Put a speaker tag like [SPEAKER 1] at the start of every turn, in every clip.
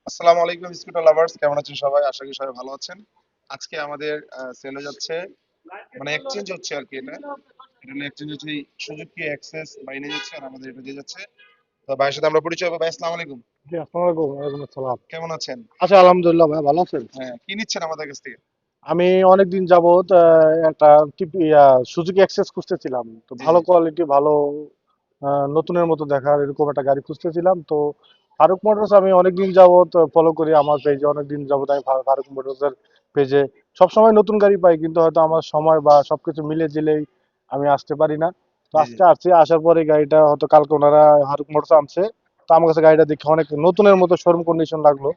[SPEAKER 1] আসসালামু আলাইকুম scooter lovers, কেমন আছেন সবাই? আশা করি সবাই ভালো আছেন। আজকে আমাদের সেল হয়ে যাচ্ছে, মানে এক্সচেঞ্জ হচ্ছে আর কি। এটা হলো এক্সচেঞ্জ হচ্ছে, সুজুকি অ্যাক্সেস বাইরে নিয়ে যাচ্ছে আর আমাদের এটা দিয়ে যাচ্ছে। তো ভাইয়ের সাথে আমরা পরিচয় হবো। ভাই আসসালামু আলাইকুম,
[SPEAKER 2] জি, আসসালামু আলাইকুম। ওয়ালাইকুম আসসালাম।
[SPEAKER 1] কেমন আছেন?
[SPEAKER 2] আচ্ছা, আলহামদুলিল্লাহ ভাই, ভালো আছেন?
[SPEAKER 1] হ্যাঁ, কি নিচ্ছেন আমাদের কাছ থেকে?
[SPEAKER 2] আমি অনেকদিন যাবত একটা সুজুকি অ্যাক্সেস খুঁজতেছিলাম, তো
[SPEAKER 1] জি
[SPEAKER 2] ভালো
[SPEAKER 1] জি
[SPEAKER 2] কোয়ালিটি, ভালো নতুনের মতো দেখার এরকম একটা গাড়ি খুঁজতেছিলাম। তো ফারুক মোটরস আমি অনেকদিন যাবত ফলো করি, আমার পেজে অনেকদিন যাবত আমি ফারুক মোটরসের পেজে সবসময় নতুন গাড়ি পাই, কিন্তু হয়তো আমার সময় বা সবকিছু মিলে জিলেই আমি আসতে পারি না। তো
[SPEAKER 1] জি জি
[SPEAKER 2] আজকে আসছি, আসার পরে গাড়িটা হয়তো কালকে ওনারা ফারুক মোটরস আনছে। তো আমার কাছে গাড়িটা দেখে অনেক নতুনের মতো শোরুম কন্ডিশন লাগলো।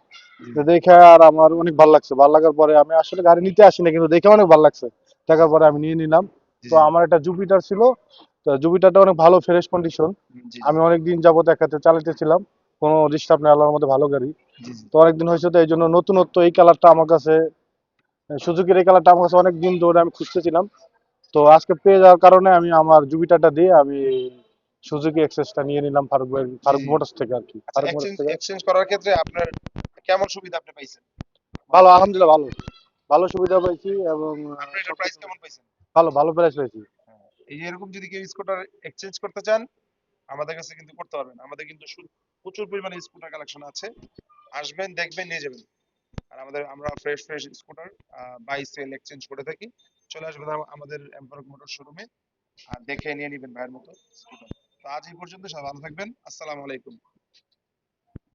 [SPEAKER 1] জি
[SPEAKER 2] তো দেখে আর আমার অনেক ভালো লাগছে, ভালো লাগার পরে আমি আসলে গাড়ি নিতে আসিনি, কিন্তু দেখে অনেক ভালো লাগছে, দেখার পরে আমি নিয়ে নিলাম।
[SPEAKER 1] জি
[SPEAKER 2] তো
[SPEAKER 1] জি
[SPEAKER 2] আমার একটা জুপিটার ছিল, তো জুপিটারটা অনেক ভালো ফ্রেশ কন্ডিশন।
[SPEAKER 1] জি জি
[SPEAKER 2] আমি অনেক দিন যাবত একাতে চালাতেছিলাম, কোনো ডিস্টার্ব নেই, আল্লাহর মধ্যে ভালো গাড়ি।
[SPEAKER 1] জি জি।
[SPEAKER 2] তো অনেকদিন হয়েছে, তো এই জন্য নতুনত্ব এই কালারটা আমার কাছে, সুজুকির এই কালারটা আমার কাছে অনেক দিন ধরে আমি খুঁজতেছিলাম। তো আজকে পেয়ে যাওয়ার কারণে আমি আমার জুপিটারটা দিয়ে আমি সুজুকি এক্সেসটা নিয়ে নিলাম
[SPEAKER 1] জি
[SPEAKER 2] ফারুক
[SPEAKER 1] জি।
[SPEAKER 2] মোটরস থেকে আর কি,
[SPEAKER 1] আচ্ছা,
[SPEAKER 2] ফারুক মোটরস
[SPEAKER 1] এক্সচেঞ্জ
[SPEAKER 2] থেকে।
[SPEAKER 1] এক্সচেঞ্জ করার ক্ষেত্রে আপনার কেমন সুবিধা আপনি পাইছেন আমাদের
[SPEAKER 2] ভালো,
[SPEAKER 1] কাছ থেকে?
[SPEAKER 2] আলহামদুলিল্লাহ, ভালো। ভালো সুবিধা পাইছি এবং
[SPEAKER 1] আপনার এটার প্রাইস
[SPEAKER 2] সবকিছু
[SPEAKER 1] কেমন পাইছেন?
[SPEAKER 2] ভালো, ভালো প্রাইস পাইছি।
[SPEAKER 1] হ্যাঁ, এই যে এরকম যদি কেউ স্কুটার এক্সচেঞ্জ করতে চান, আমাদের কাছে কিন্তু করতে পারবেন। আমাদের কিন্তু প্রচুর পরিমাণে স্কুটার কালেকশন আছে। আসবেন, দেখবেন, নিয়ে যাবেন। আর আমরা fresh fresh scooter buy sell exchange করে থাকি। চলে আসবেন আমাদের এম্পারক মোটর শোরুমে, আর দেখে নিয়ে নিবেন ভাইয়ের মতো স্কুটার। তো আজ এই পর্যন্ত, সবাই ভালো থাকবেন। আসসালামু আলাইকুম।